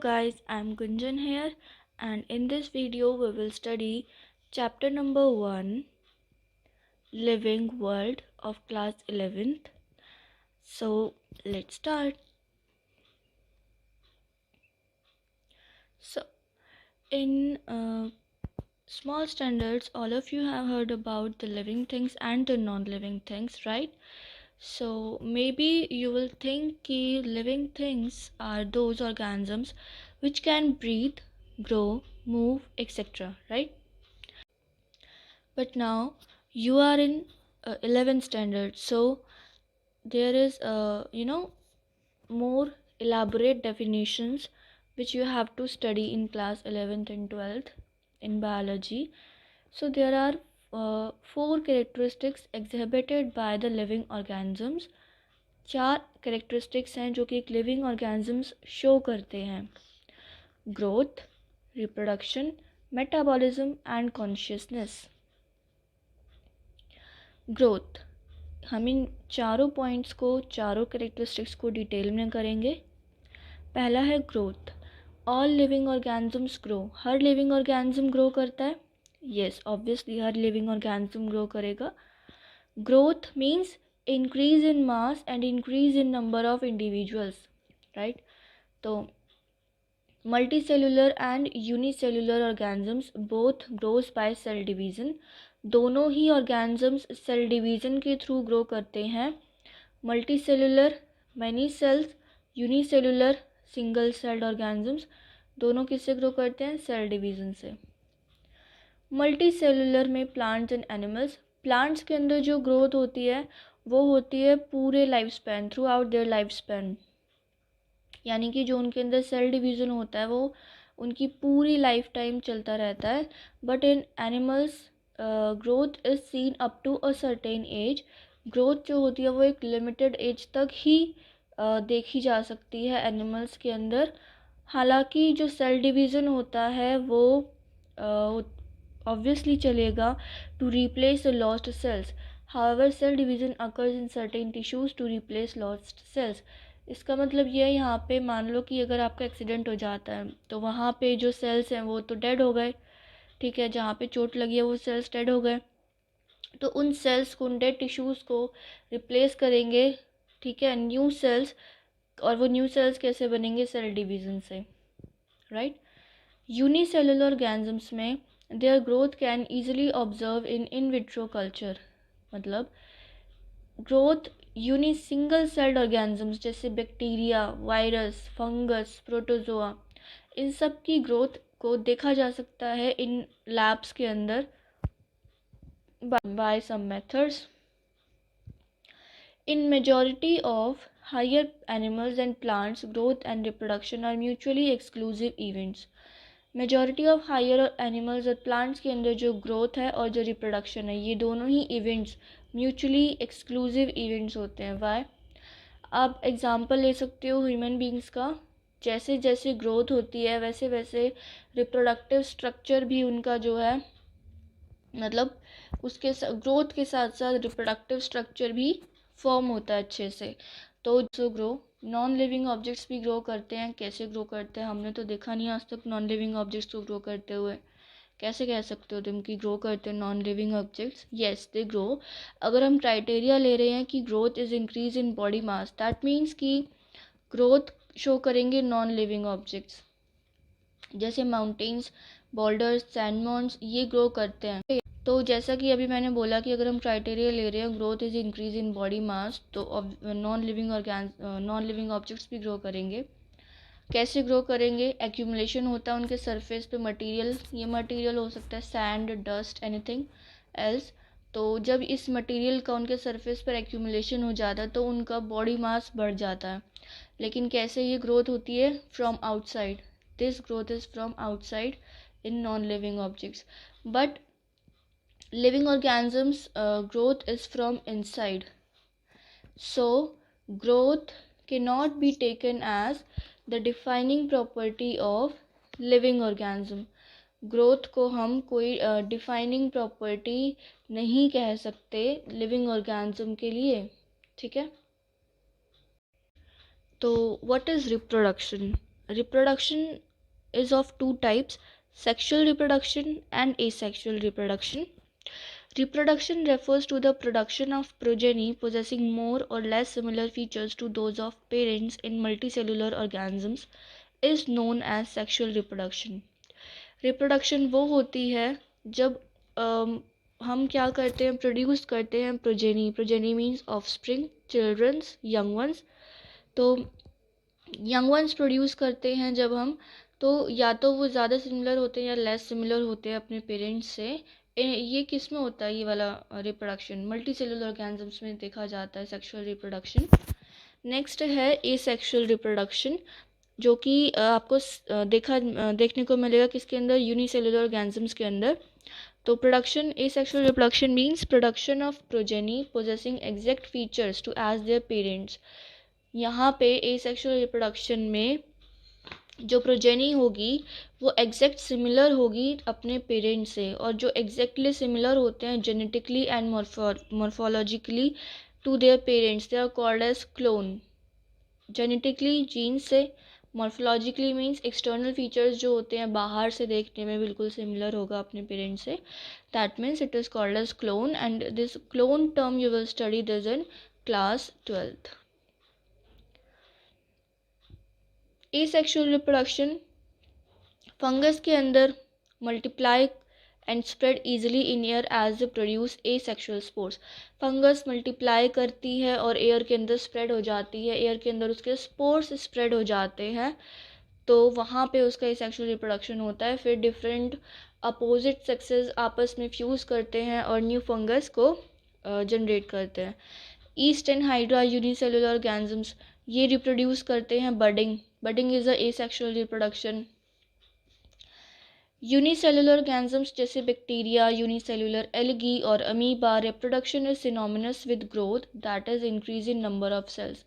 guys, I'm Gunjan here, and in this video we will study chapter number 1, Living World of class 11th. So let's start. So in small standards, all of you have heard about the living things and the non-living things, right? So maybe you will think कि living things are those organisms which can breathe, grow, move, etc., right? But now you are in 11th standard, so there is more elaborate definitions which you have to study in class 11th and 12th in biology. So there are 4 characteristics exhibited by the living organisms. 4 characteristics हैं जो कि एक living organisms show करते हैं: growth, reproduction, metabolism and consciousness. Growth, हम इन चारों points को, चारों करेक्टरिस्टिक्स को डिटेल में करेंगे. पहला है growth. All living organisms grow. हर लिविंग ऑर्गेनिज्म ग्रो करता है. यस, ऑब्वियसली हर लिविंग ऑर्गेनिज्म ग्रो करेगा. Growth means increase in mass and increase in number of individuals, right. तो multicellular and unicellular organisms both grows by cell division. दोनों ही organisms cell division के through grow करते हैं. Multicellular many cells, unicellular single celled organisms दोनों किससे grow करते हैं? सेल डिवीज़न से. मल्टीसेलुलर में प्लांट्स एंड एनिमल्स. प्लांट्स के अंदर जो ग्रोथ होती है वो होती है पूरे life span, through out their life span. यानी कि जो उनके अंदर सेल डिवीज़न होता है वो उनकी पूरी लाइफ टाइम चलता रहता है. But in animals growth is seen up to a certain age. Growth जो होती है वो एक लिमिटेड एज तक ही देखी जा सकती है एनिमल्स के अंदर. हालांकि जो सेल डिवीज़न होता है वो ऑब्वियसली चलेगा to replace the lost cells. However cell division occurs in certain tissues to replace lost cells. इसका मतलब ये है, यहाँ पे मान लो कि अगर आपका एक्सीडेंट हो जाता है तो वहाँ पे जो सेल्स हैं वो तो डेड हो गए, ठीक है. जहाँ पे चोट लगी है वो सेल्स डेड हो गए. तो उन सेल्स को, उन डेड टिश्यूज़ को रिप्लेस करेंगे, ठीक है, न्यू सेल्स. और वो न्यू सेल्स कैसे बनेंगे? सेल डिवीज़न से, राइट. यूनिसेलुलर ऑर्गेनिजम्स में their growth can easily observe in vitro culture. मतलब ग्रोथ सिंगल सेल्ड ऑर्गेनिजम्स जैसे बैक्टीरिया, वायरस, फंगस, प्रोटोजोआ, इन सब की ग्रोथ को देखा जा सकता है इन लैब्स के अंदर by some methods. In majority of higher animals and plants, growth and reproduction are mutually exclusive events. Majority of higher animals और प्लांट्स के अंदर जो ग्रोथ है और जो रिप्रोडक्शन है ये दोनों ही इवेंट्स म्यूचुअली एक्सक्लूसिव इवेंट्स होते हैं. वाई? आप एग्जांपल ले सकते हो ह्यूमन बींग्स का. जैसे जैसे ग्रोथ होती है वैसे वैसे रिप्रोडक्टिव स्ट्रक्चर भी उनका जो है, मतलब उसके ग्रोथ के साथ साथ रिप्रोडक्टिव स्ट्रक्चर भी फॉर्म होता है अच्छे से. तो ग्रो नॉन लिविंग ऑब्जेक्ट्स भी ग्रो करते हैं. कैसे ग्रो करते हैं? हमने तो देखा नहीं आज तक नॉन लिविंग ऑब्जेक्ट्स को ग्रो करते हुए. कैसे कह सकते हो तुम कि ग्रो करते हैं non living objects? Yes, they grow. अगर हम क्राइटेरिया ले रहे हैं कि growth is increase in body mass, that means कि ग्रोथ शो करेंगे नॉन लिविंग ऑब्जेक्ट्स. जैसे माउंटेन्स, बॉल्डर्स, सैंडमॉन्स, ये ग्रो करते हैं. तो जैसा कि अभी मैंने बोला कि अगर हम क्राइटेरिया ले रहे हैं growth is increase in body mass, तो नॉन लिविंग ऑब्जेक्ट्स भी ग्रो करेंगे. कैसे ग्रो करेंगे? एक्यूमुलेशन होता है उनके सरफेस पे मटेरियल. ये मटेरियल हो सकता है सैंड, डस्ट, एनीथिंग एल्स. तो जब इस मटेरियल का उनके सरफेस पर एक्यूमुलेशन हो जाता है तो उनका बॉडी मास बढ़ जाता है. लेकिन कैसे ये ग्रोथ होती है? From outside. This growth is from outside in non living objects. But living organisms growth is from inside. So growth cannot be taken as the defining property of living organism. Growth को हम कोई defining property नहीं कह सकते living organism के लिए, ठीक है. तो what is reproduction? reproduction is of two types: sexual reproduction and asexual reproduction. Reproduction refers to the production of progeny possessing more or less similar features to those of parents in multicellular organisms is known as sexual reproduction. Reproduction वो होती है जब हम क्या करते हैं, produce करते हैं progeny. Progeny means offspring, childrens, young ones. तो यंग वंस प्रोड्यूस करते हैं जब हम, तो या तो वो ज़्यादा सिमिलर होते हैं या लेस सिमिलर होते हैं अपने पेरेंट्स से. ये किस में होता है ये वाला रिप्रोडक्शन? मल्टी सेलुलर ऑर्गेनिजम्स में देखा जाता है सेक्सुअल रिप्रोडक्शन. नेक्स्ट है एसेक्सुअल रिप्रोडक्शन, जो कि आपको देखने को मिलेगा किसके अंदर? यूनिसेलुलर ऑर्गेनिजम्स के अंदर. तो production asexual reproduction means production of progeny possessing exact features to as their parents. यहाँ पे एसेक्सुअल रिप्रोडक्शन में जो प्रोजेनी होगी वो एग्जैक्ट सिमिलर होगी अपने पेरेंट्स से, और जो एग्जैक्टली सिमिलर होते हैं genetically and morphologically to their parents, they are called as clone. Genetically gene से, मॉर्फोलॉजिकली मीन्स एक्सटर्नल फीचर्स जो होते हैं बाहर से देखने में बिल्कुल सिमिलर होगा अपने पेरेंट्स से, that means it is called as clone. And this clone term you will study this in class 12th. Asexual reproduction, fungus के अंदर multiply and spread easily in air as they produce asexual spores. Fungus multiply करती है और air के अंदर spread हो जाती है, एयर के अंदर उसके स्पोर्स स्प्रेड हो जाते हैं, तो वहाँ पे उसका एसेक्सुअल रिप्रोडक्शन होता है. फिर डिफरेंट अपोजिट सेक्सेस आपस में फ्यूज़ करते हैं और न्यू फंगस को जनरेट करते हैं. Yeast and hydra unicellular organisms, ये रिप्रोड्यूस करते हैं budding. Budding is a asexual reproduction. Unicellular organisms जैसे बैक्टीरिया, यूनिसेलुलर एल्गी और amoeba, reproduction is synonymous with growth, that is increase in number of cells.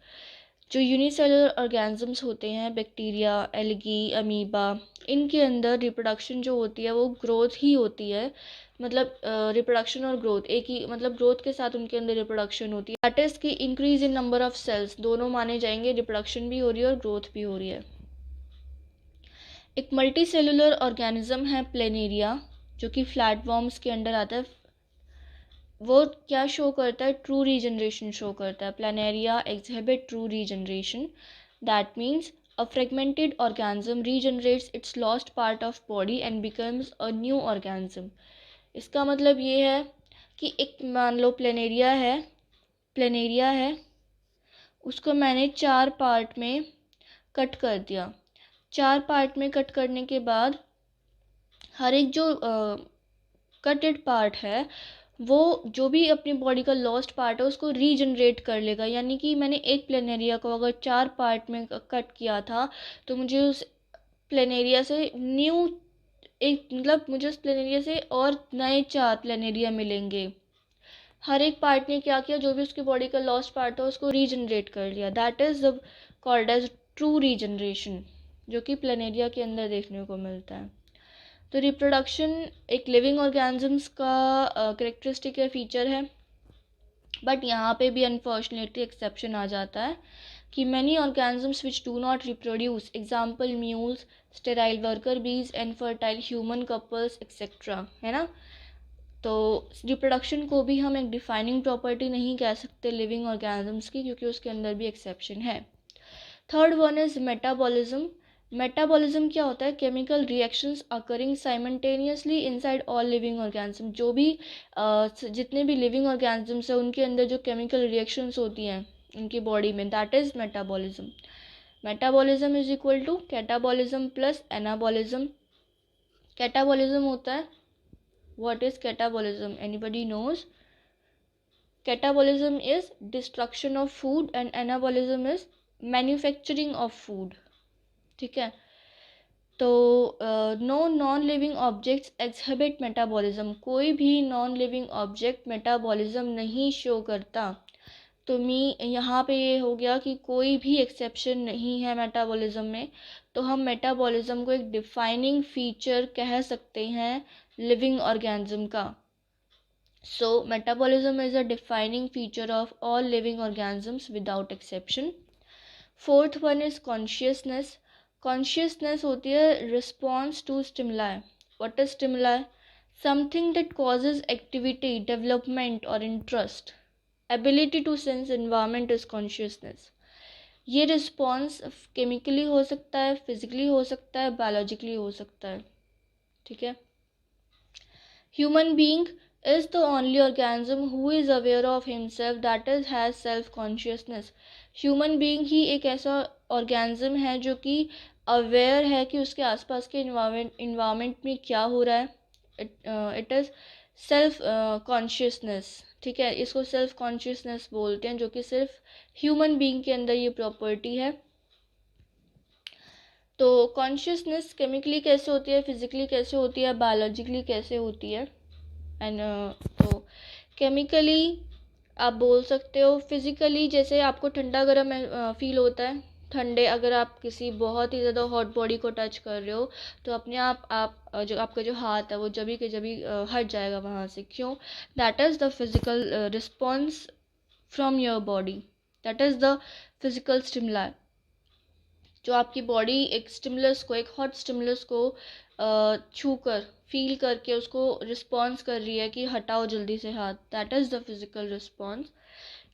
जो unicellular organisms होते हैं, bacteria, algae, amoeba, इनके अंदर रिप्रोडक्शन जो होती है वो ग्रोथ ही होती है. मतलब रिप्रोडक्शन और ग्रोथ एक ही, मतलब ग्रोथ के साथ उनके अंदर रिप्रोडक्शन होती है. दैट इज़ की increase in number of cells, दोनों माने जाएंगे, रिप्रोडक्शन भी हो रही है और ग्रोथ भी हो रही है. एक मल्टी सेलुलर ऑर्गेनिज्म है प्लेनेरिया, जो कि फ्लैटवॉर्म्स के अंडर आता है. वो क्या शो करता है? ट्रू रीजनरेशन शो करता है. Planaria exhibit true regeneration. That means a fragmented organism regenerates it's lost part of body and becomes a new organism. इसका मतलब ये है कि एक मान लो प्लेनेरिया है, उसको मैंने 4 पार्ट में कट कर दिया. 4 पार्ट में कट करने के बाद हर एक जो कटेड पार्ट है वो जो भी अपनी बॉडी का लॉस्ट पार्ट है उसको रीजनरेट कर लेगा. यानी कि मैंने एक प्लेनेरिया को अगर 4 पार्ट में कट किया था तो मुझे उस प्लेनेरिया से न्यू एक, मतलब मुझे उस प्लेनेरिया से और नए 4 प्लेनेरिया मिलेंगे. हर एक पार्ट ने क्या किया? जो भी उसकी बॉडी का लॉस्ट पार्ट था उसको रीजनरेट कर लिया. That is called as true regeneration, जो कि प्लेनेरिया के अंदर देखने को मिलता है. तो रिप्रोडक्शन एक लिविंग ऑर्गेनिजम्स का करेक्टरिस्टिक या फीचर है, बट यहाँ पे भी अनफॉर्चुनेटली एक्सेप्शन आ जाता है कि many organisms which do not reproduce, example mules, sterile worker बीज, इनफर्टाइल ह्यूमन कपल्स एक्सेट्रा, है ना. तो रिप्रोडक्शन को भी हम एक डिफाइनिंग प्रॉपर्टी नहीं कह सकते लिविंग ऑर्गेनिजम्स की, क्योंकि उसके अंदर भी एक्सेप्शन है. Third one is metabolism. Metabolism क्या होता है? Chemical reactions occurring simultaneously inside all living organism. जो भी जितने भी लिविंग ऑर्गेनिजम्स हैं उनके अंदर जो केमिकल रिएक्शंस होती हैं उनकी बॉडी में, that is metabolism. Metabolism is equal to catabolism plus anabolism. Catabolism होता है, what is catabolism? Anybody knows? Catabolism is destruction of food and anabolism is manufacturing of food. ठीक है. तो no non living objects exhibit metabolism. कोई भी non living object metabolism नहीं show करता. तो यहाँ पे ये हो गया कि कोई भी एक्सेप्शन नहीं है मेटाबॉलिज्म में. तो हम मेटाबॉलिज्म को एक डिफाइनिंग फीचर कह सकते हैं लिविंग ऑर्गेनिज्म का. So metabolism is a defining feature of all living organisms without exception. Fourth one is consciousness. Consciousness होती है response to stimuli. What is stimuli? Something that causes activity, development और interest. Ability to sense environment is consciousness. ये response chemically हो सकता है, physically हो सकता है, बायोलॉजिकली हो सकता है. ठीक है. Human being is the only organism who is aware of himself, that is has self consciousness. Human being ही एक ऐसा ऑर्गेनिज्म है जो कि अवेयर है कि उसके आसपास के इन्वायरमेंट में क्या हो रहा है. It is self consciousness. ठीक है, इसको सेल्फ कॉन्शियसनेस बोलते हैं, जो कि सिर्फ ह्यूमन बीइंग के अंदर ये प्रॉपर्टी है. तो कॉन्शियसनेस केमिकली कैसे होती है, फिजिकली कैसे होती है, बायोलॉजिकली कैसे होती है. एंड तो केमिकली आप बोल सकते हो. फिजिकली जैसे आपको ठंडा गर्म फील होता है. ठंडे अगर आप किसी बहुत ही ज़्यादा हॉट बॉडी को टच कर रहे हो तो अपने आप जो आपका जो हाथ है वो जभी के जभी हट जाएगा वहाँ से. क्यों? That is the physical response from your body. That is the physical stimuli. जो आपकी बॉडी एक स्टिमुलस को, एक हॉट स्टिमुलस को छू कर, फील करके उसको रिस्पॉन्स कर रही है कि हटाओ जल्दी से हाथ. That is the physical response.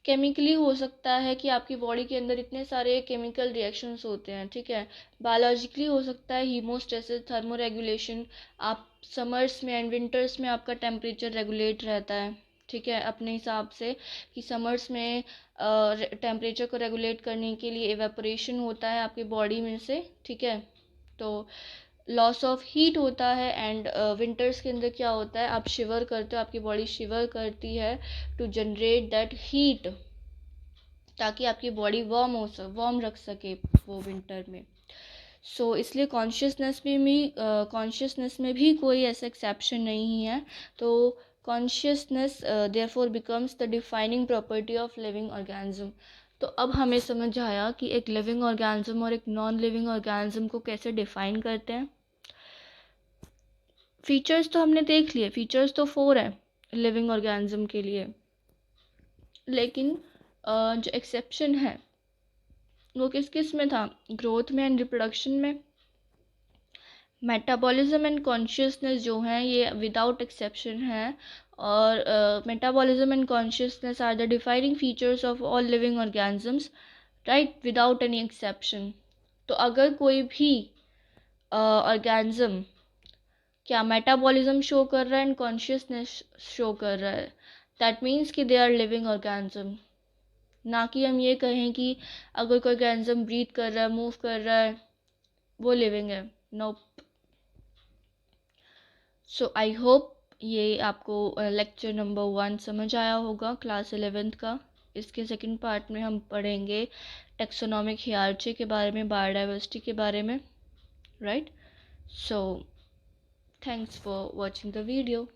Chemically हो सकता है कि आपकी बॉडी के अंदर इतने सारे केमिकल रिएक्शंस होते हैं. ठीक है. बायोलॉजिकली हो सकता है हीमोस्टेसिस, थर्मो रेगुलेशन. आप समर्स में एंड विंटर्स में आपका टेम्परेचर रेगुलेट रहता है. ठीक है, अपने हिसाब से कि समर्स में टेम्परेचर को रेगुलेट करने के लिए एवेपोरेशन होता है आपकी बॉडी में से. ठीक है, तो लॉस ऑफ हीट होता है. एंड विंटर्स के अंदर क्या होता है, आप शिवर करते हो, आपकी बॉडी शिवर करती है टू जनरेट दैट हीट, ताकि आपकी बॉडी वार्म रख सके वो विंटर में. सो इसलिए कॉन्शियसनेस में भी कोई ऐसा एक्सेप्शन नहीं है. तो consciousness therefore becomes the defining property of living organism. तो अब हमें समझ आया कि एक लिविंग ऑर्गेनिज्म और एक नॉन लिविंग ऑर्गेनिज्म को कैसे डिफाइन करते हैं. फीचर्स तो हमने देख लिए. फीचर्स तो 4 है लिविंग ऑर्गेनिज्म के लिए, लेकिन जो एक्सेप्शन है वो किस किस में था? ग्रोथ में एंड रिप्रोडक्शन में. मेटाबॉलिज्म एंड कॉन्शियसनेस जो हैं ये विदाउट एक्सेप्शन है. और metabolism and consciousness are the defining features of all living organisms, right, without any exception. तो अगर कोई भी ऑर्गेनिज्म क्या मेटाबॉलिज्म शो कर रहा है एंड कॉन्शियसनेस शो कर रहा है, दैट मीन्स कि दे आर लिविंग ऑर्गेनिज्म. ना कि हम ये कहें कि अगर कोई ऑर्गेनिज्म ब्रीथ कर रहा है, मूव कर रहा है, वो लिविंग है. नो. सो आई होप ये आपको लेक्चर नंबर 1 समझ आया होगा क्लास 11th का. इसके सेकंड पार्ट में हम पढ़ेंगे टेक्सोनोमिक हियरार्ची के बारे में, बायोडाइवर्सिटी के बारे में, right. So thanks for watching the video.